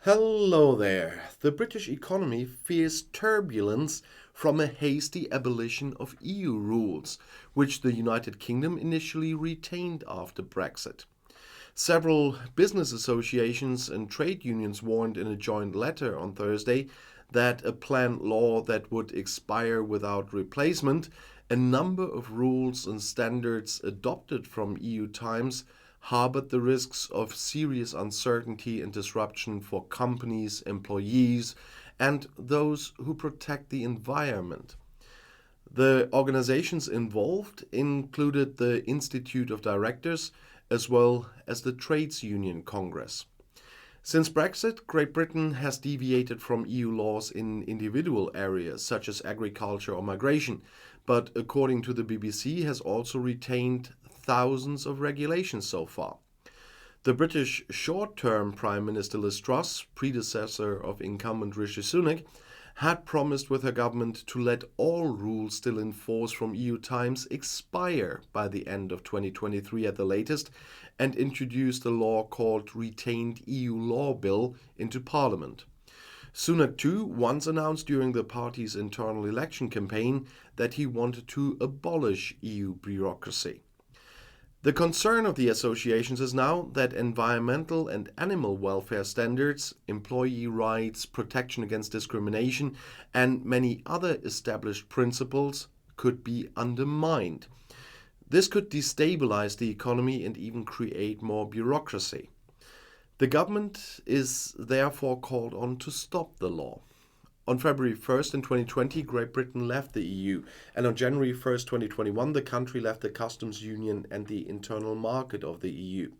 Hello there. The British economy fears turbulence from a hasty abolition of EU rules, which the United Kingdom initially retained after Brexit. Several business associations and trade unions warned in a joint letter on Thursday that a planned law that would expire without replacement, a number of rules and standards adopted from EU times, harbored the risks of serious uncertainty and disruption for companies, employees, and those who protect the environment. The organizations involved included the Institute of Directors as well as the Trades Union Congress. Since Brexit, Great Britain has deviated from EU laws in individual areas such as agriculture or migration, but according to the BBC has also retained thousands of regulations so far. The British short-term Prime Minister Liz Truss, predecessor of incumbent Rishi Sunak, had promised with her government to let all rules still in force from EU times expire by the end of 2023 at the latest, and introduced a law called Retained EU Law Bill into Parliament. Sunak too once announced during the party's internal election campaign that he wanted to abolish EU bureaucracy. The concern of the associations is now that environmental and animal welfare standards, employee rights, protection against discrimination, and many other established principles could be undermined. This could destabilize the economy and even create more bureaucracy. The government is therefore called on to stop the law. On February 1st in 2020, Great Britain left the EU, and on January 1st, 2021, the country left the customs union and the internal market of the EU.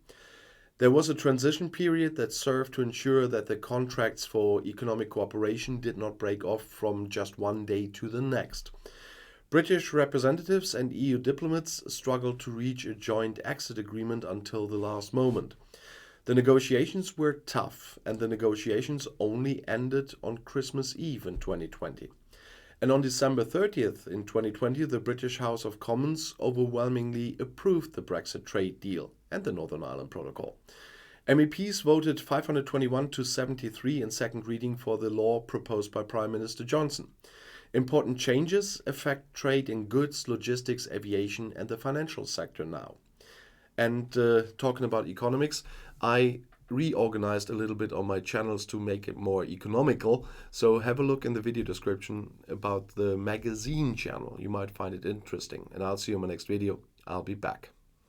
There was a transition period that served to ensure that the contracts for economic cooperation did not break off from just one day to the next. British representatives and EU diplomats struggled to reach a joint exit agreement until the last moment. The negotiations were tough, and the negotiations only ended on Christmas Eve in 2020. And on December 30th in 2020, the British House of Commons overwhelmingly approved the Brexit trade deal and the Northern Ireland Protocol. MEPs voted 521 to 73 in second reading for the law proposed by Prime Minister Johnson. Important changes affect trade in goods, logistics, aviation, and the financial sector now. And talking about economics, I reorganized a little bit on my channels to make it more economical. So have a look in the video description about the magazine channel. You might find it interesting. And I'll see you in my next video. I'll be back.